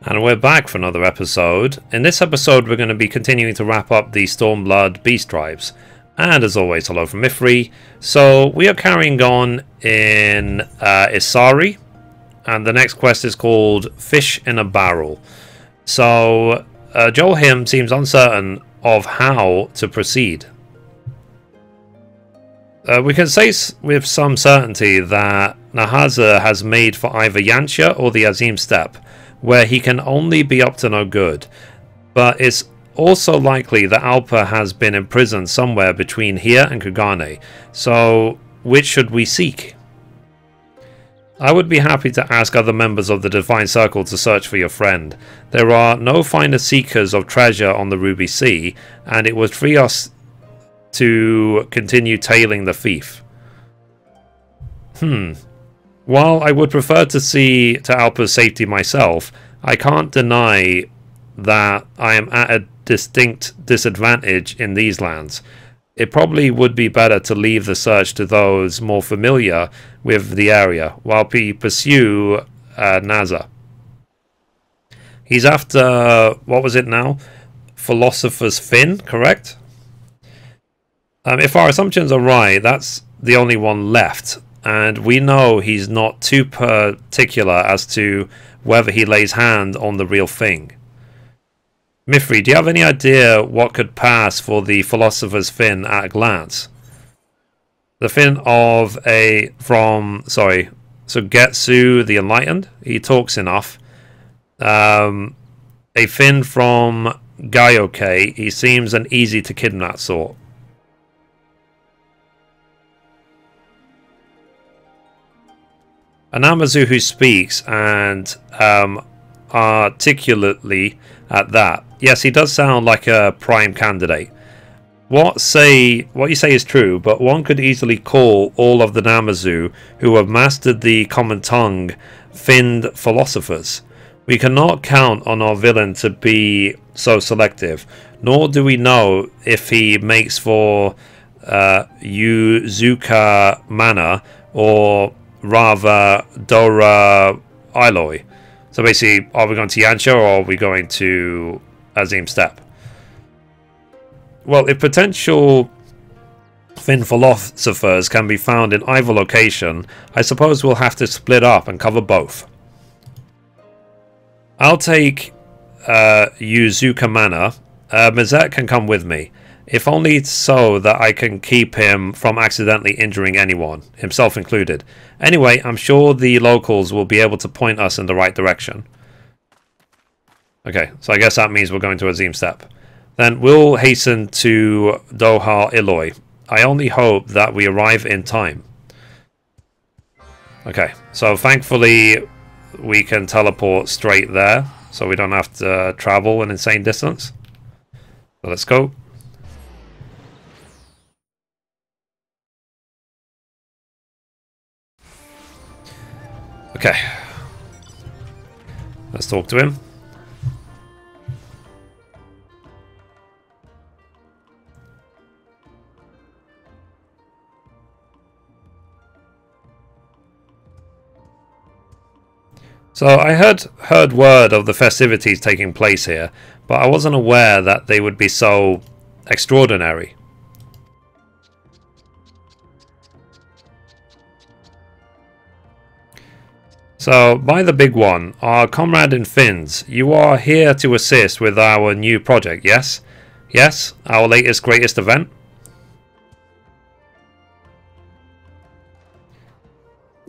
And we're back for another episode. In this episode we're going to be continuing to wrap up the Stormblood beast tribes. And as always, hello from Mithrie. So we are carrying on in Isari. And the next quest is called Fish in a Barrel. So Joel Him seems uncertain of how to proceed. We can say with some certainty that Nahaza has made for either Yantia or the Azim Steppe, where he can only be up to no good, but it's also likely that Alpa has been imprisoned somewhere between here and Kugane, so which should we seek? I would be happy to ask other members of the Divine Circle to search for your friend. There are no finer seekers of treasure on the Ruby Sea, and it would free us to continue tailing the thief. While I would prefer to see to Alpa's safety myself, I can't deny that I am at a distinct disadvantage in these lands. It probably would be better to leave the search to those more familiar with the area, while we pursue Naza. He's after, what was it now? Philosopher's Fin, correct? If our assumptions are right, that's the only one left. And we know he's not too particular as to whether he lays hand on the real thing. Mithrie, do you have any idea what could pass for the Philosopher's Fin at a glance? The fin of Getsu the Enlightened? He talks enough. A fin from Gaioke, he seems an easy to kidnap sort. An Amazu who speaks and articulately at that. Yes, he does sound like a prime candidate. What you say is true, but one could easily call all of the Namazu who have mastered the common tongue finned philosophers. We cannot count on our villain to be so selective, nor do we know if he makes for Yuzuka Mana or rather Dora Iloi. So basically, are we going to Yantia or are we going to Azim Steppe? Well, if potential Finn philosophers can be found in either location, I suppose we'll have to split up and cover both. I'll take Yuzuka Mana. Mazet can come with me, if only so that I can keep him from accidentally injuring anyone, himself included. Anyway, I'm sure the locals will be able to point us in the right direction. Okay, so I guess that means we're going to Azim Steppe. Then we'll hasten to Doha Iloi. I only hope that we arrive in time. Okay, so thankfully we can teleport straight there, so we don't have to travel an insane distance. So let's go. Okay, let's talk to him. So I heard word of the festivities taking place here, but I wasn't aware that they would be so extraordinary. So, by the big one, our comrade in Finns, you are here to assist with our new project, yes? Yes, our latest greatest event?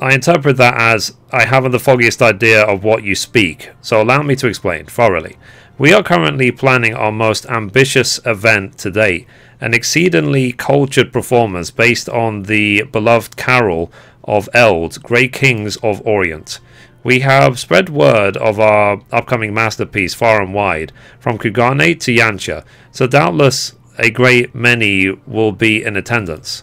I interpret that as, I haven't the foggiest idea of what you speak, so allow me to explain thoroughly. We are currently planning our most ambitious event to date, an exceedingly cultured performance based on the beloved carol of Eld, Grey Kings of Orient. We have spread word of our upcoming masterpiece far and wide, from Kugane to Yantia, so doubtless a great many will be in attendance.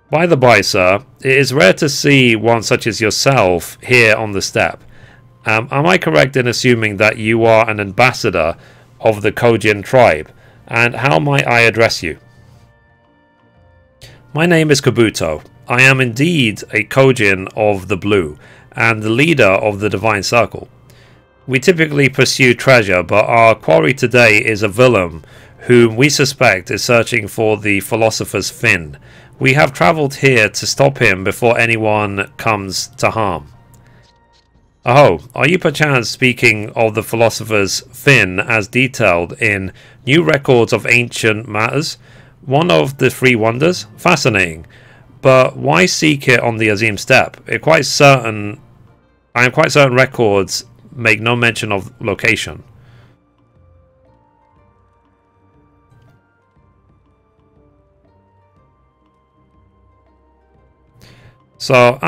By the by, sir, it is rare to see one such as yourself here on the steppe. Am I correct in assuming that you are an ambassador of the Kojin tribe, and how might I address you? My name is Kabuto. I am indeed a Kojin of the Blue, and the leader of the Divine Circle. We typically pursue treasure, but our quarry today is a villain whom we suspect is searching for the philosopher's fin. We have travelled here to stop him before anyone comes to harm. Oh, are you perchance speaking of the philosopher's fin as detailed in New Records of Ancient Matters? One of the three wonders? Fascinating. But why seek it on the Azim Steppe? I am quite certain records make no mention of location. So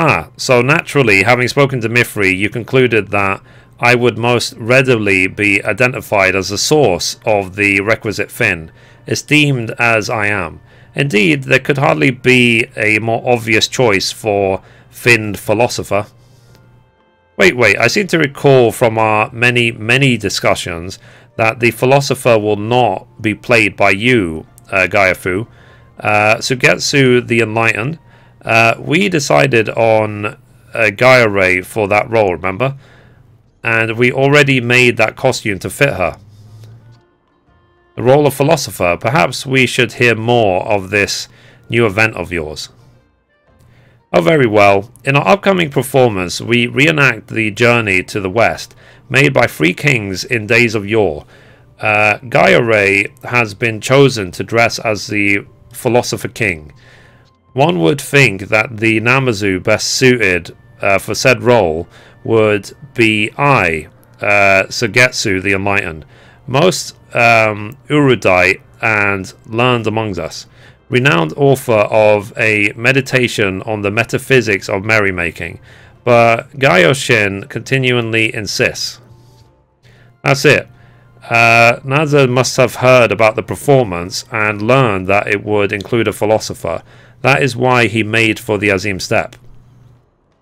naturally, having spoken to Mithrie, you concluded that I would most readily be identified as the source of the requisite fin, esteemed as I am. Indeed, there could hardly be a more obvious choice for finned philosopher. Wait, I seem to recall from our many discussions that the philosopher will not be played by you, Gaiafu. Sugetsu the Enlightened. We decided on Gaia for that role, remember? And we already made that costume to fit her. The role of philosopher. Perhaps we should hear more of this new event of yours. Oh, very well. In our upcoming performance, we reenact the journey to the west, made by three kings in days of yore. Gaia has been chosen to dress as the philosopher king. One would think that the Namazu best suited for said role would be Sugetsu the Enlightened, most erudite and learned among us, renowned author of a meditation on the metaphysics of merrymaking, but Gaioshin continually insists. That's it. Naza must have heard about the performance and learned that it would include a philosopher. That is why he made for the Azim Steppe.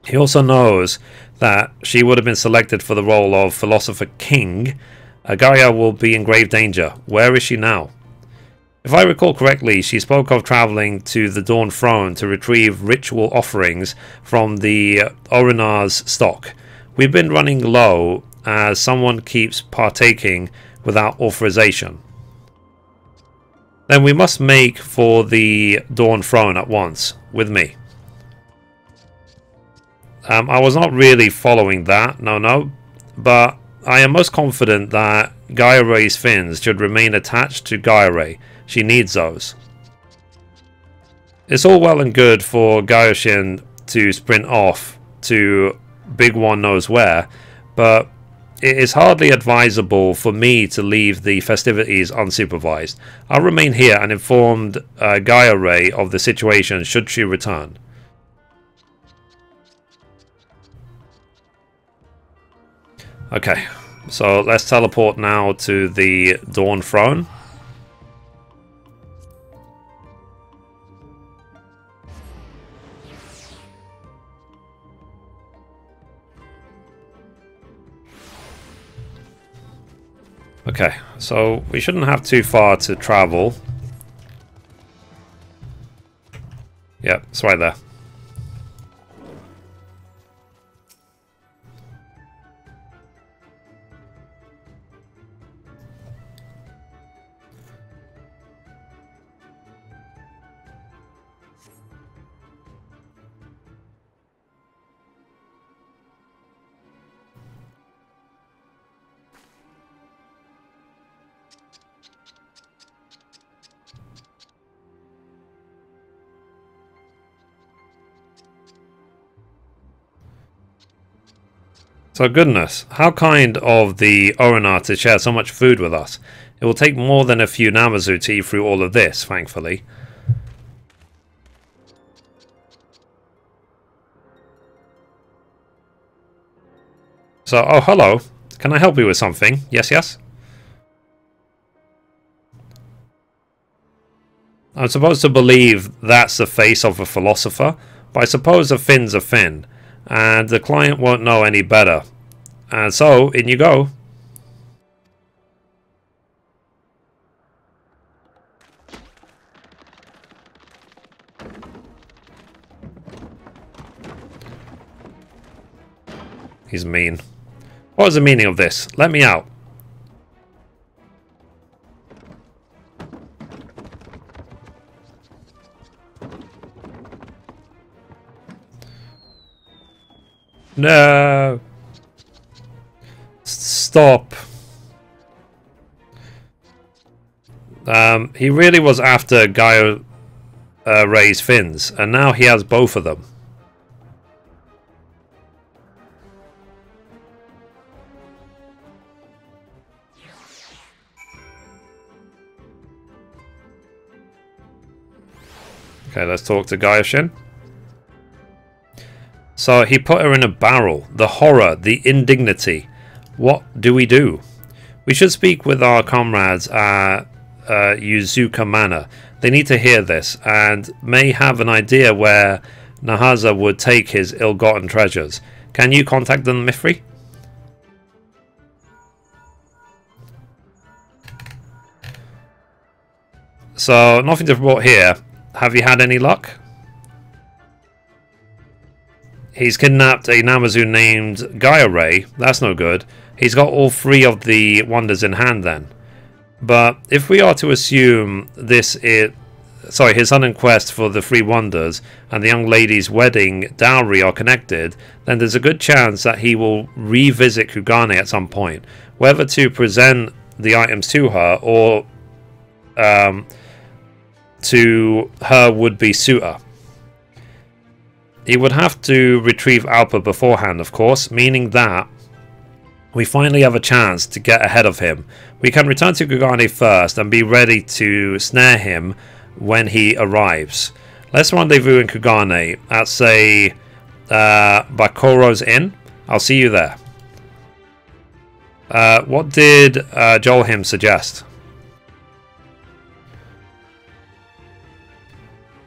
He also knows that she would have been selected for the role of Philosopher King. Gaia will be in grave danger. Where is she now? If I recall correctly, she spoke of travelling to the Dawn Throne to retrieve ritual offerings from the Orinar's stock. We've been running low as someone keeps partaking without authorization. Then we must make for the Dawn Throne at once, with me. I was not really following that, no, but I am most confident that Gaia fins should remain attached to Gaia. She needs those. It's all well and good for Gaioshin to sprint off to big one knows where, but it is hardly advisable for me to leave the festivities unsupervised. I'll remain here and informed Gaia of the situation should she return. Okay, so let's teleport now to the Dawn Throne. Okay, so we shouldn't have too far to travel. Yep, it's right there. So goodness, how kind of the Orinar to share so much food with us. It will take more than a few Namazu to eat through all of this, thankfully. So, oh hello. Can I help you with something? Yes? I'm supposed to believe that's the face of a philosopher, but I suppose a fin's a fin. And the client won't know any better. And so, in you go. He's mean. What is the meaning of this? Let me out. No. Stop. He really was after Gaio Ray's fins, and now he has both of them. Okay, let's talk to Gaio-shin. So he put her in a barrel. The horror, the indignity. What do we do? We should speak with our comrades at Yuzuka Manor. They need to hear this and may have an idea where Nahaza would take his ill-gotten treasures. Can you contact them, Mithrie? So, nothing to report here. Have you had any luck? He's kidnapped a Namazu named Gaia Ray. That's no good. He's got all three of the wonders in hand then. But if we are to assume this is... Sorry, his sudden quest for the three wonders and the young lady's wedding dowry are connected, then there's a good chance that he will revisit Kugane at some point. Whether to present the items to her or to her would-be suitor. He would have to retrieve Alpa beforehand, of course, meaning that we finally have a chance to get ahead of him. We can return to Kugane first and be ready to snare him when he arrives. Let's rendezvous in Kugane at, say, Bakoro's Inn. I'll see you there. What did Jolhim suggest?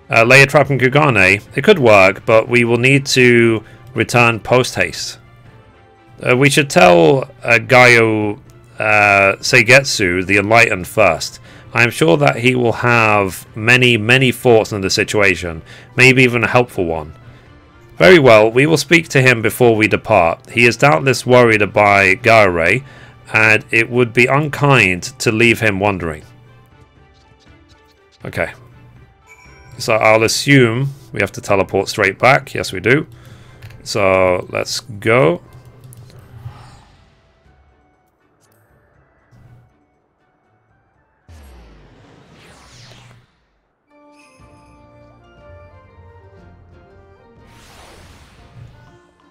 Lay a trap in Kugane. It could work, but we will need to return post-haste. We should tell Gaio Seigetsu the Enlightened first. I am sure that he will have many thoughts on the situation, maybe even a helpful one. Very well, we will speak to him before we depart. He is doubtless worried by Gaia, and it would be unkind to leave him wandering. Okay. So I'll assume we have to teleport straight back. Yes, we do. So let's go.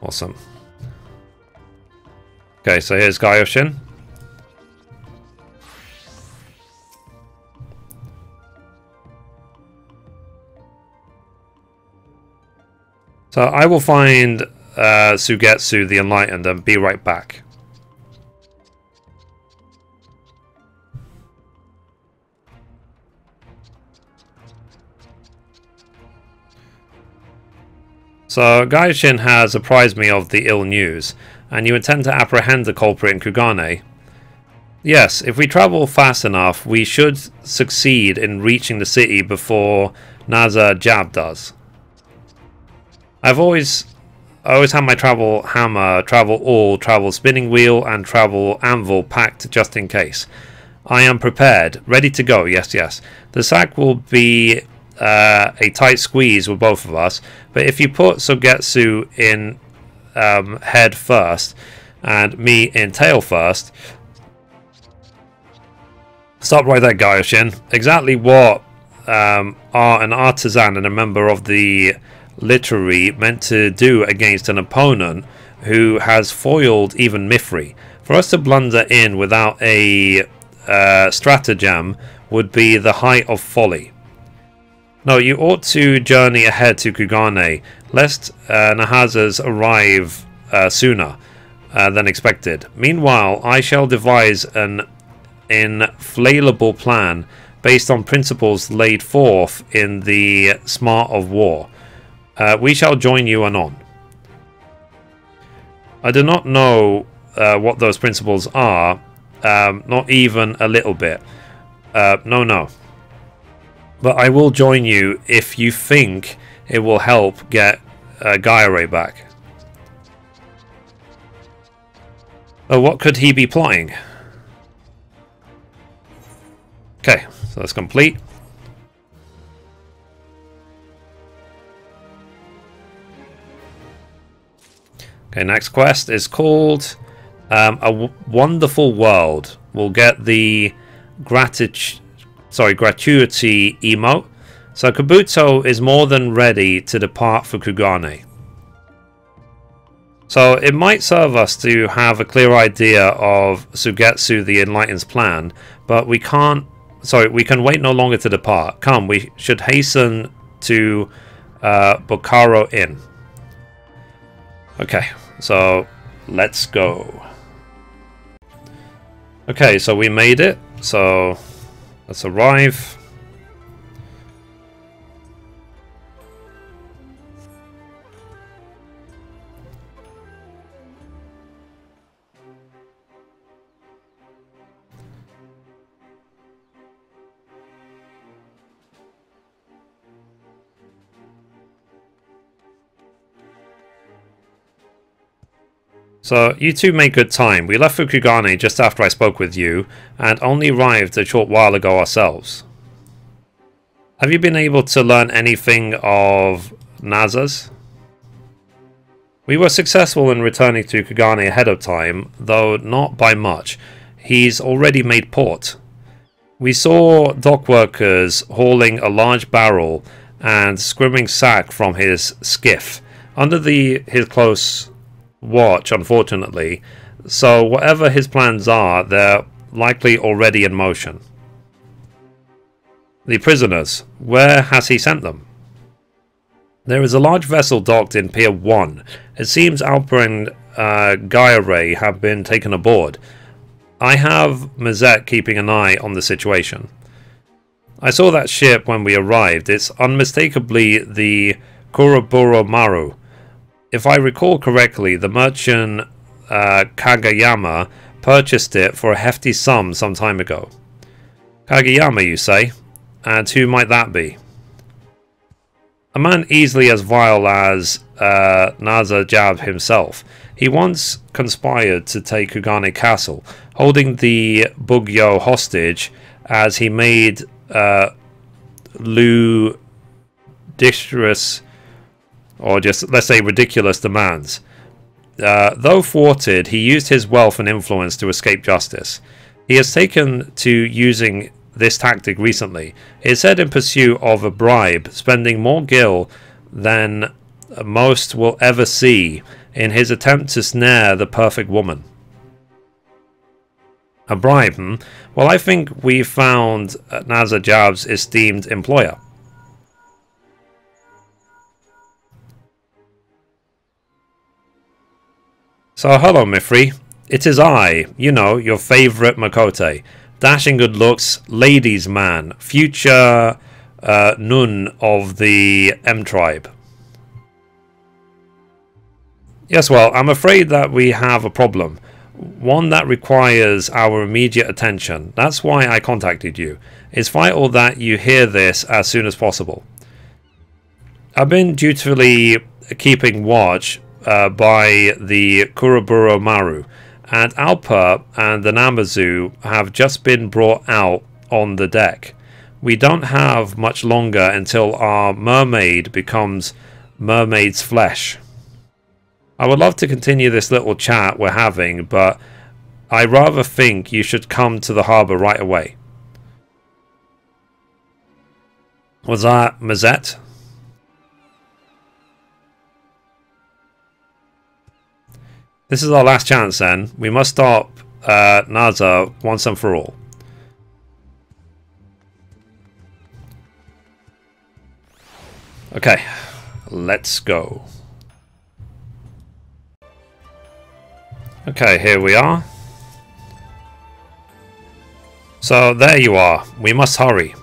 Awesome. Okay, so here's Gaio-shin. So I will find Sugetsu the Enlightened and be right back. So Gaio-shin has apprised me of the ill news, and you intend to apprehend the culprit in Kugane. Yes, if we travel fast enough, we should succeed in reaching the city before Naza Jab does. I always have my travel hammer, travel awl, travel spinning wheel, and travel anvil packed just in case. I am prepared, ready to go, yes. The sack will be a tight squeeze with both of us, but if you put Sugetsu in head first and me in tail first... Stop right there, Gaio-shin. Exactly what are an artisan and a member of the literary meant to do against an opponent who has foiled even Mithrie. For us to blunder in without a stratagem would be the height of folly. No, you ought to journey ahead to Kugane, lest Nahaza's arrive sooner than expected. Meanwhile, I shall devise an infallible plan based on principles laid forth in the Smart of War. We shall join you anon. I do not know what those principles are, not even a little bit. No. But I will join you if you think it will help get Gaia back. So what could he be plotting? Okay, so that's complete. Okay, next quest is called A Wonderful World. We'll get the gratuity emote. So Kabuto is more than ready to depart for Kugane. So it might serve us to have a clear idea of Sugetsu the Enlightened's plan, but we can't. Sorry, we can wait no longer to depart. Come, we should hasten to Bokaro Inn. Okay, so let's go. Okay, so we made it. So let's arrive. So, you two made good time. We left for Kugane just after I spoke with you, and only arrived a short while ago ourselves. Have you been able to learn anything of Naza's? We were successful in returning to Kugane ahead of time, though not by much. He's already made port. We saw dock workers hauling a large barrel and scrimming sack from his skiff, under his close watch, unfortunately, so whatever his plans are, they're likely already in motion. The prisoners, where has he sent them? There is a large vessel docked in Pier 1. It seems Alpa and Gaia have been taken aboard. I have Mithrie keeping an eye on the situation. I saw that ship when we arrived. It's unmistakably the Kuroboro Maru. If I recall correctly, the merchant Kagayama purchased it for a hefty sum some time ago. Kagayama, you say? And who might that be? A man easily as vile as Naza Jab himself. He once conspired to take Kugane Castle, holding the Bugyo hostage as he made ludicrous, or just, let's say, ridiculous demands. Though thwarted, he used his wealth and influence to escape justice. He has taken to using this tactic recently. It is said in pursuit of a bribe, spending more gil than most will ever see in his attempt to snare the perfect woman. A bribe, hmm? Well, I think we found Naza Jab's esteemed employer. So, hello, Mithrie. It is I, you know, your favourite Makote. Dashing good looks, ladies' man, future Nun of the M tribe. Yes, well, I'm afraid that we have a problem. One that requires our immediate attention. That's why I contacted you. It's vital that you hear this as soon as possible. I've been dutifully keeping watch by the Kuroboro Maru, and Alpa and the Namazu have just been brought out on the deck. We don't have much longer until our mermaid becomes mermaid's flesh. I would love to continue this little chat we're having, but I rather think you should come to the harbour right away. Was that Mithrie? This is our last chance then. We must stop Naza once and for all. Okay, let's go. Okay, here we are. So there you are. We must hurry.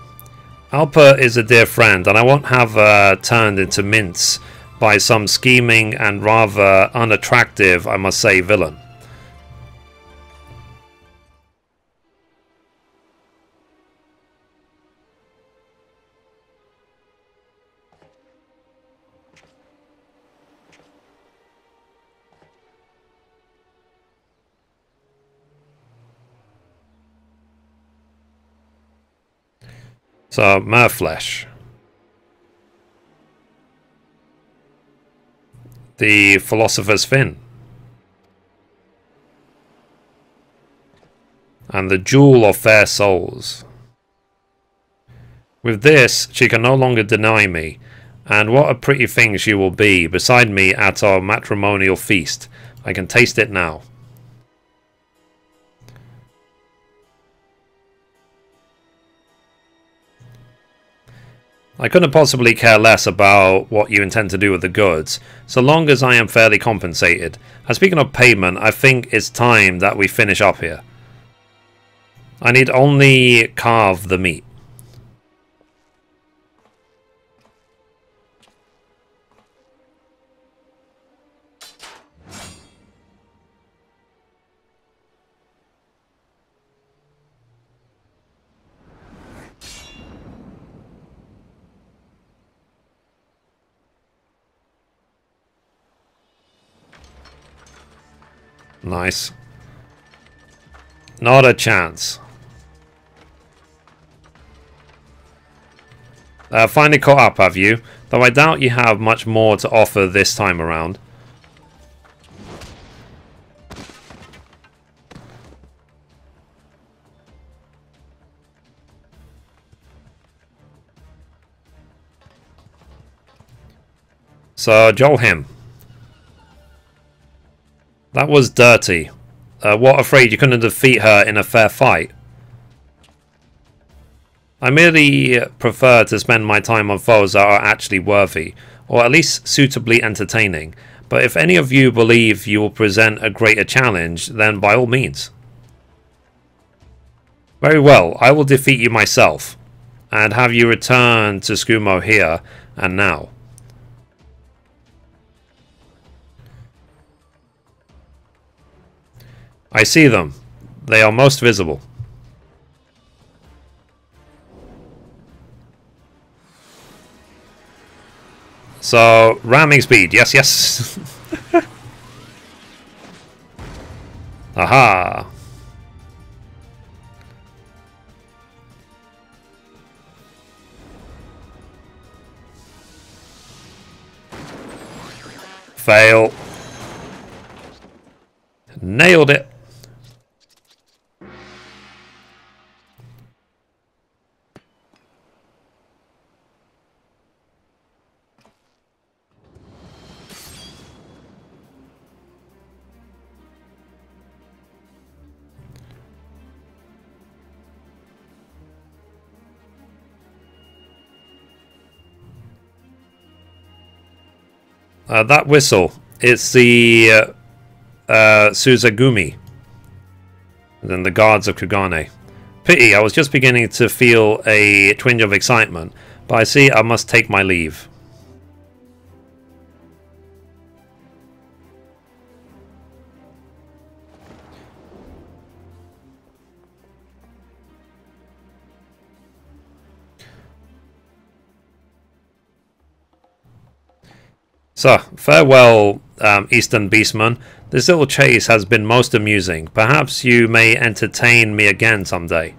Alpa is a dear friend, and I won't have her turned into mince by some scheming and rather unattractive, I must say, villain. So, Merflesh. The Philosopher's Fin. And the Jewel of Fair Souls. With this, she can no longer deny me, and what a pretty thing she will be beside me at our matrimonial feast. I can taste it now. I couldn't possibly care less about what you intend to do with the goods, so long as I am fairly compensated. And speaking of payment, I think it's time that we finish up here. I need only carve the meat. Nice. Not a chance. Finally caught up, have you? Though I doubt you have much more to offer this time around. So, Jolhim. That was dirty. What, afraid you couldn't defeat her in a fair fight? I merely prefer to spend my time on foes that are actually worthy, or at least suitably entertaining. But if any of you believe you will present a greater challenge, then by all means. Very well, I will defeat you myself, and have you return to Skumo here and now. I see them. They are most visible. So, ramming speed. Yes, yes. Aha. Fail. Nailed it. That whistle, it's the Suzagumi, and then the guards of Kugane. Pity, I was just beginning to feel a twinge of excitement, but I see I must take my leave. So, farewell, Eastern Beastman. This little chase has been most amusing. Perhaps you may entertain me again someday.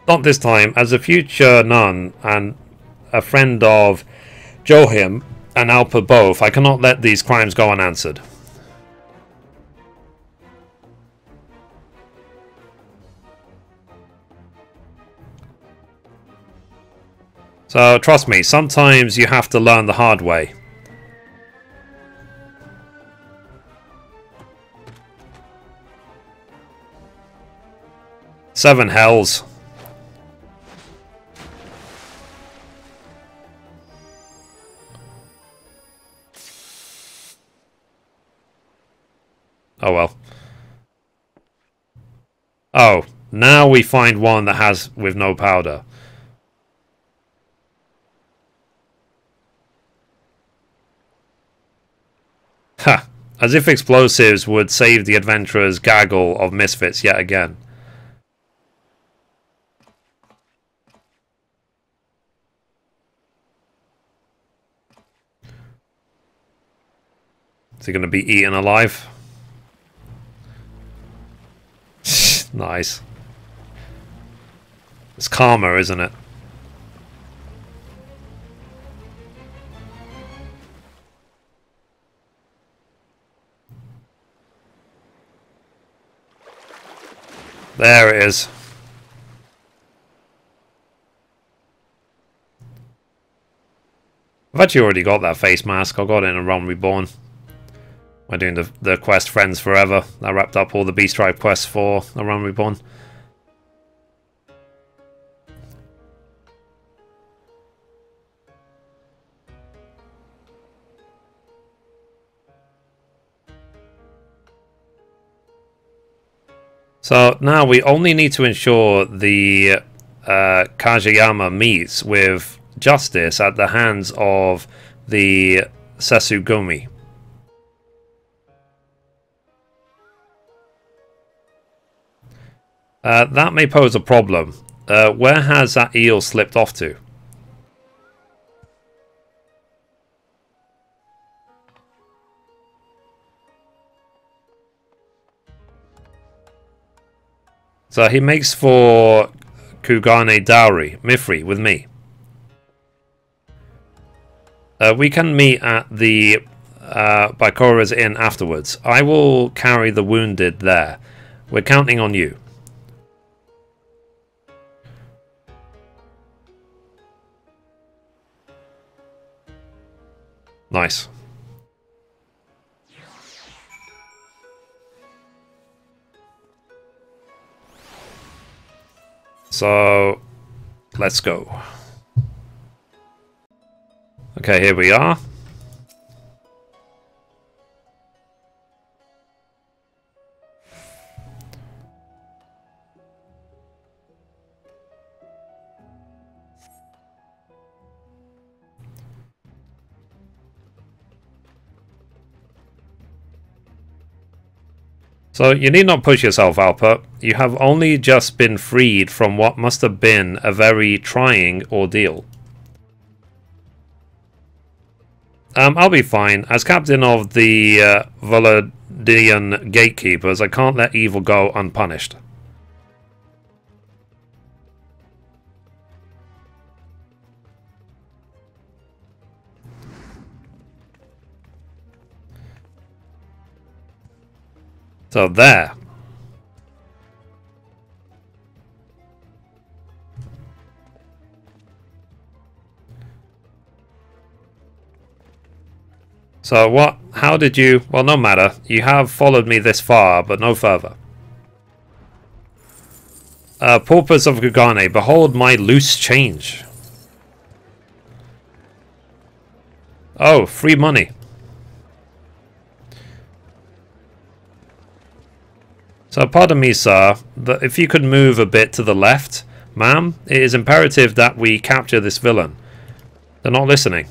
Not this time. As a future nun and a friend of Johim and Alpa both, I cannot let these crimes go unanswered. So, trust me, sometimes you have to learn the hard way. Seven hells. Oh well. Oh, now we find one that has with no powder. Ha! As if explosives would save the adventurer's gaggle of misfits yet again. Is he going to be eaten alive? Nice. It's karma, isn't it? There it is. I've actually already got that face mask. I got it in A Realm Reborn. We're doing the quest Friends Forever. That wrapped up all the Beast Tribe quests for A Realm Reborn. So now we only need to ensure the Kageyama meets with justice at the hands of the Sesugumi. That may pose a problem. Where has that eel slipped off to? So he makes for Kugane Dowry, Mithrie, with me. We can meet at the Baikora's Inn afterwards. I will carry the wounded there. We're counting on you. Nice. So, let's go. Okay, here we are. So you need not push yourself, Alpert. You have only just been freed from what must have been a very trying ordeal. I'll be fine. As captain of the Volodian gatekeepers, I can't let evil go unpunished. So there. So what? How did you? Well, no matter. You have followed me this far, but no further. Paupers of Kugane, behold my loose change. Oh, free money. So pardon me, sir, but if you could move a bit to the left, ma'am, it is imperative that we capture this villain. They're not listening.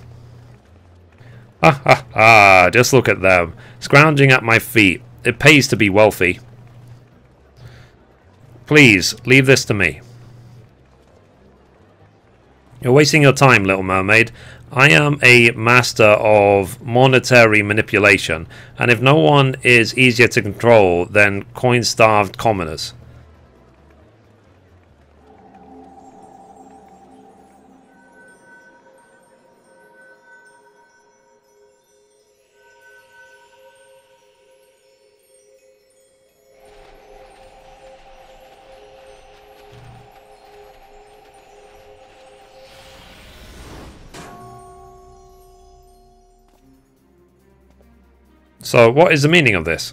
Ha ha ha, just look at them, scrounging at my feet. It pays to be wealthy. Please, leave this to me. You're wasting your time, little mermaid. I am a master of monetary manipulation, and if no one is easier to control than coin-starved commoners. So, what is the meaning of this?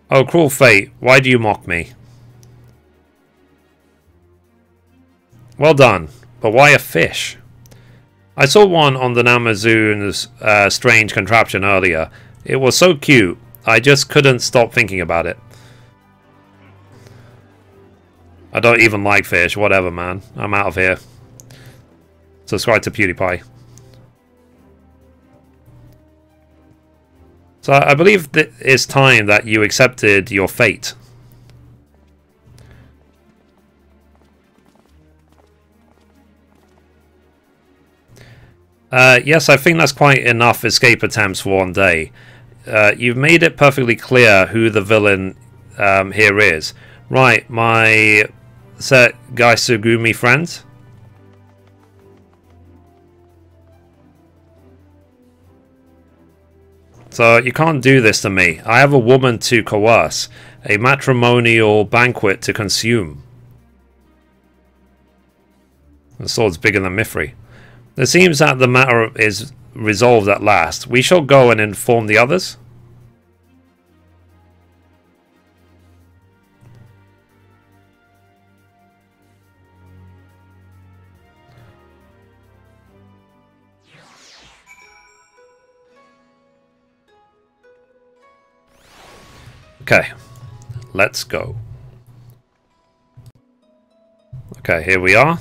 Oh, cruel fate, why do you mock me? Well done, but why a fish? I saw one on the Namazune's strange contraption earlier. It was so cute, I just couldn't stop thinking about it. I don't even like fish, whatever man, I'm out of here. Subscribe to PewDiePie. So I believe that it's time that you accepted your fate. Yes, I think that's quite enough escape attempts for one day. You've made it perfectly clear who the villain here is. Right, my Gaisugumi friends. So you can't do this to me. I have a woman to coerce, a matrimonial banquet to consume. The sword's bigger than Mithrie. It seems that the matter is resolved at last. We shall go and inform the others. Okay, let's go. Okay, here we are.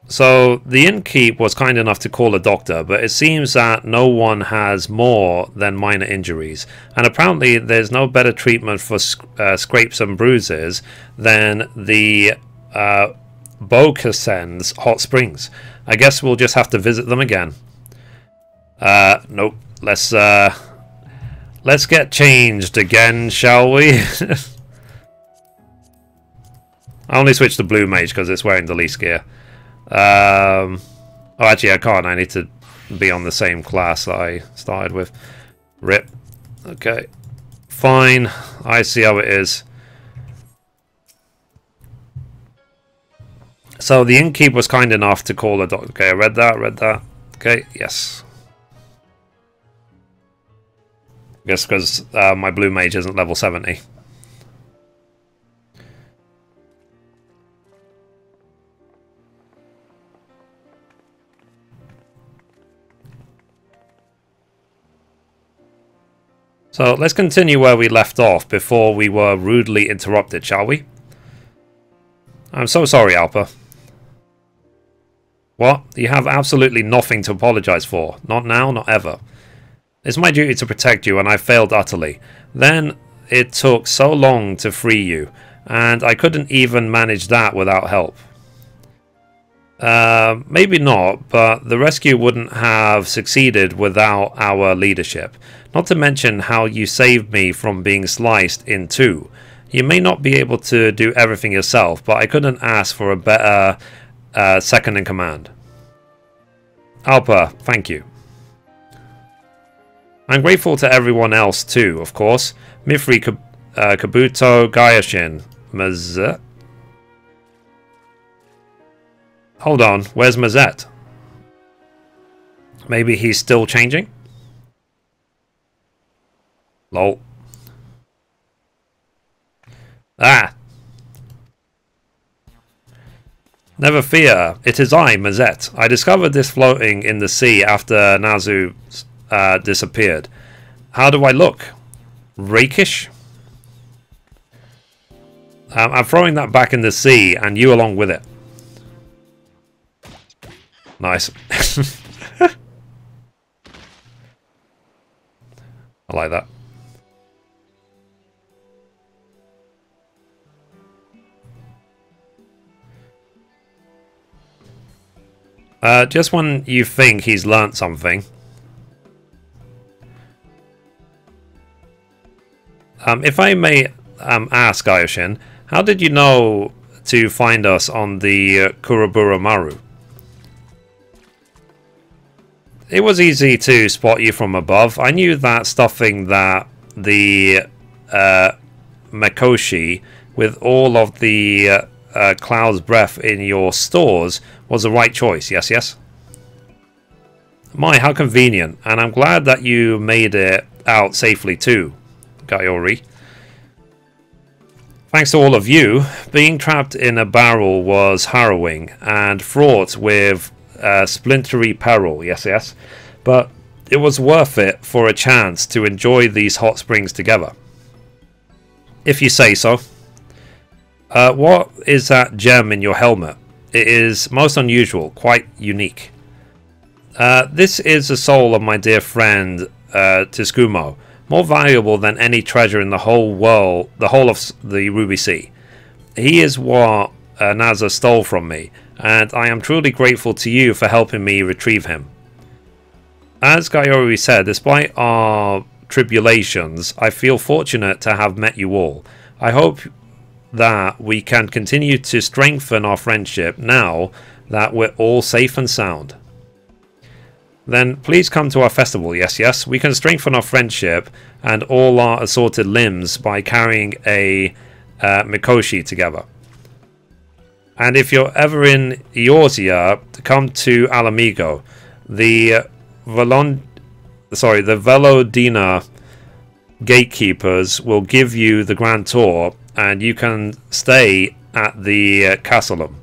So, the innkeep was kind enough to call a doctor, but it seems that no one has more than minor injuries. And apparently there's no better treatment for scrapes and bruises than the Bokusen's hot springs. I guess we'll just have to visit them again. Nope. Let's get changed again, shall we? I only switched to blue mage because it's wearing the least gear. Oh, actually, I can't. I need to be on the same class that I started with. Rip. Okay. Fine. I see how it is. So the innkeep was kind enough to call a doctor. Okay, I read that. Okay, yes. I guess because my blue mage isn't level 70. So let's continue where we left off before we were rudely interrupted, shall we? I'm so sorry, Alpa. What? You have absolutely nothing to apologize for. Not now, not ever. It's my duty to protect you, and I failed utterly. Then it took so long to free you, and I couldn't even manage that without help. Maybe not, but the rescue wouldn't have succeeded without our leadership. Not to mention how you saved me from being sliced in two. You may not be able to do everything yourself, but I couldn't ask for a better second in command. Alpa, thank you. I'm grateful to everyone else too, of course. Mithrie, Kabuto, Gaiashin, Mazet. Hold on, where's Mazet? Maybe he's still changing? Lol. Ah! Never fear, it is I, Mazet. I discovered this floating in the sea after Nazu disappeared. How do I look? Rakish? I'm throwing that back in the sea, and you along with it. Nice. I like that. Just when you think he's learnt something. If I may ask, Ayoshin, how did you know to find us on the Kurabura Maru? It was easy to spot you from above. I knew that stuffing that the Makoshi with all of the Cloud's breath in your stores was the right choice. Yes, yes. My, how convenient. And I'm glad that you made it out safely too, Gaiori. Thanks to all of you, being trapped in a barrel was harrowing and fraught with splintery peril. Yes, yes. But it was worth it for a chance to enjoy these hot springs together. If you say so. What is that gem in your helmet? It is most unusual, quite unique. This is the soul of my dear friend Tiskumo, more valuable than any treasure in the whole world, the whole of the Ruby Sea. He is what Naza stole from me, and I am truly grateful to you for helping me retrieve him. As Gaiori said, despite our tribulations, I feel fortunate to have met you all. I hope that we can continue to strengthen our friendship now that we're all safe and sound. Then please come to our festival. Yes, yes, we can strengthen our friendship and all our assorted limbs by carrying a Mikoshi together. And if you're ever in Eorzea, come to Alamigo. The Velodina gatekeepers will give you the grand tour, and you can stay at the Castle.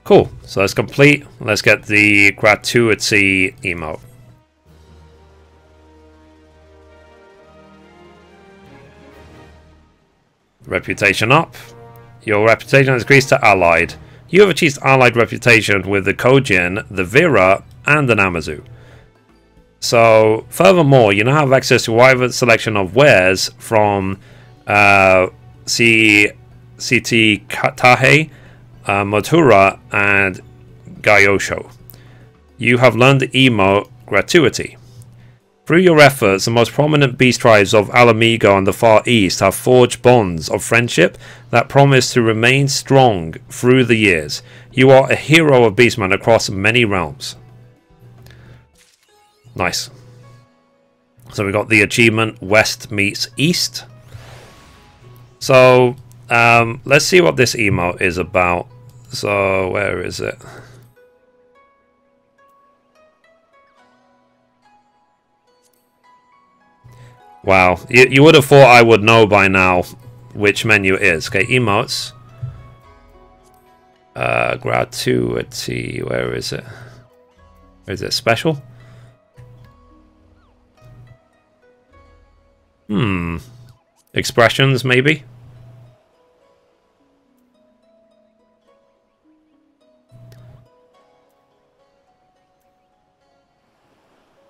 Cool, so that's complete. Let's get the gratuity emote. Reputation up. Your reputation has increased to allied. You have achieved allied reputation with the Kojin, the Vera, and the Namazu. So, furthermore, you now have access to a wide selection of wares from City Katahe, Motura, and Gyosho. You have learned the emote gratuity. Through your efforts, the most prominent beast tribes of Alamigo and the Far East have forged bonds of friendship that promise to remain strong through the years. You are a hero of beastmen across many realms. Nice. So we got the achievement West meets East. So let's see what this emote is about. So where is it? Wow, you would have thought I would know by now which menu it is. Okay, emotes. Gratuity, where is it? Is it special? Expressions, maybe?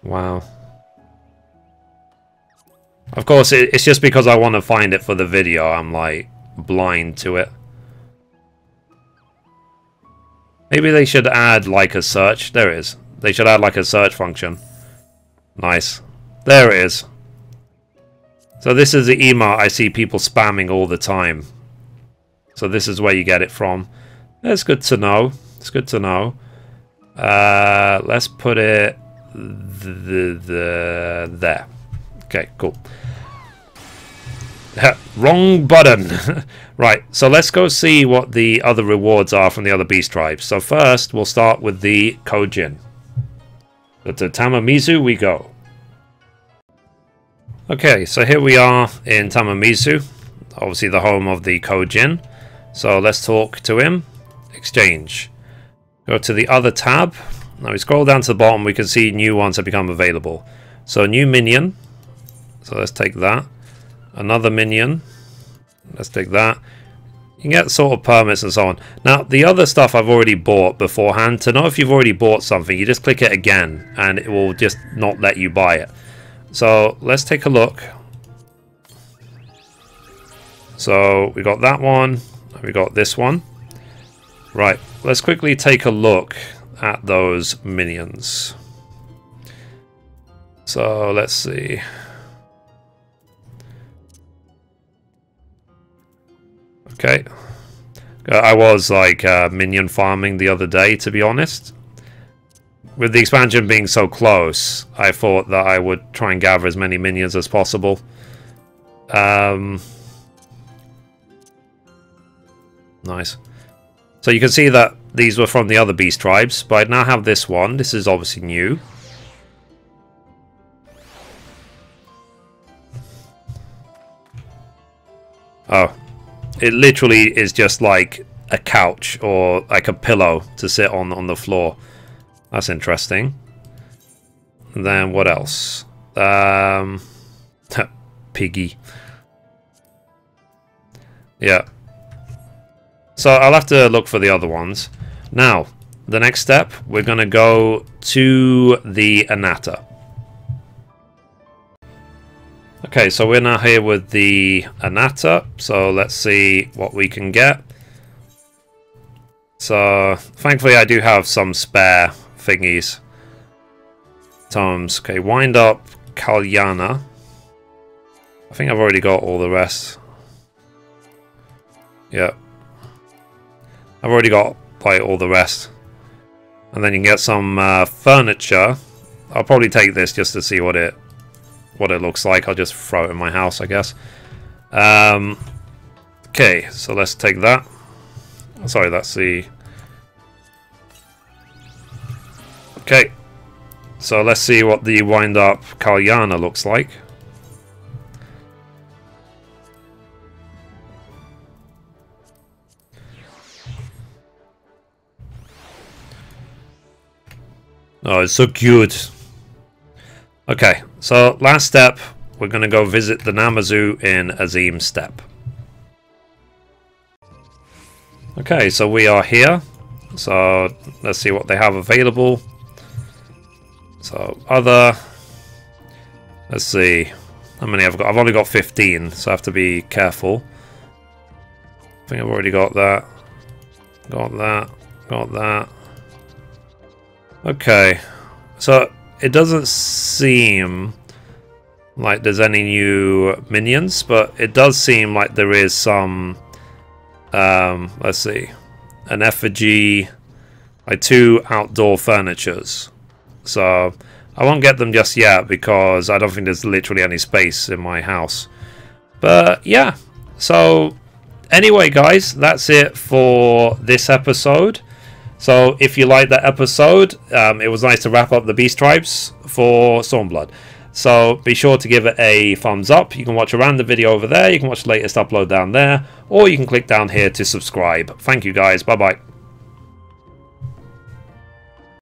Wow. Of course, it's just because I want to find it for the video. I'm like blind to it. Maybe they should add like a search. There it is. They should add like a search function. Nice. There it is. So this is the email I see people spamming all the time. So this is where you get it from. That's good to know. It's good to know. Let's put it there. Okay, cool. Wrong button. Right, so let's go see what the other rewards are from the other beast tribes. So first, we'll start with the Kojin. So to Tamamizu we go. Okay, so here we are in Tamamizu, obviously the home of the Kojin. So let's talk to him. Exchange. Go to the other tab. Now we scroll down to the bottom, we can see new ones have become available. So new minion. So let's take that. Another minion. Let's take that. You can get sort of permits and so on. Now, the other stuff I've already bought beforehand. To know if you've already bought something, you just click it again, and it will just not let you buy it. So, let's take a look. So, we got that one. We got this one. Right, let's quickly take a look at those minions. So, let's see. Okay, I was like minion farming the other day, to be honest. With the expansion being so close, I thought that I would try and gather as many minions as possible. Nice. So you can see that these were from the other beast tribes, but I now have this one. This is obviously new. Oh. It literally is just like a couch or like a pillow to sit on the floor. That's interesting. And then what else? Piggy. Yeah. So I'll have to look for the other ones. Now, the next step, we're going to go to the Anata. Okay, so we're now here with the Anata, so let's see what we can get. So, thankfully I do have some spare thingies. Tomes. Okay, wind up Kalyana. I think I've already got all the rest. Yeah. I've already got like all the rest. And then you can get some furniture. I'll probably take this just to see what it looks like. I'll just throw it in my house, I guess. Okay, so let's take that. Sorry, that's the... Okay. So let's see what the wind-up Kalyana looks like. Oh, it's so cute. Okay, so last step, we're going to go visit the Namazu in Azim Steppe. Okay, so we are here. So let's see what they have available. So other, let's see how many I've got. I've only got 15, so I have to be careful. I think I've already got that. Got that. Got that. Okay, so it doesn't seem like there's any new minions, but it does seem like there is some, let's see, an effigy, like 2 outdoor furnitures. So I won't get them just yet because I don't think there's literally any space in my house. But yeah, so anyway guys, that's it for this episode. So if you liked that episode, it was nice to wrap up the Beast Tribes for Stormblood. So be sure to give it a thumbs up. You can watch a random video over there. You can watch the latest upload down there. Or you can click down here to subscribe. Thank you guys. Bye-bye.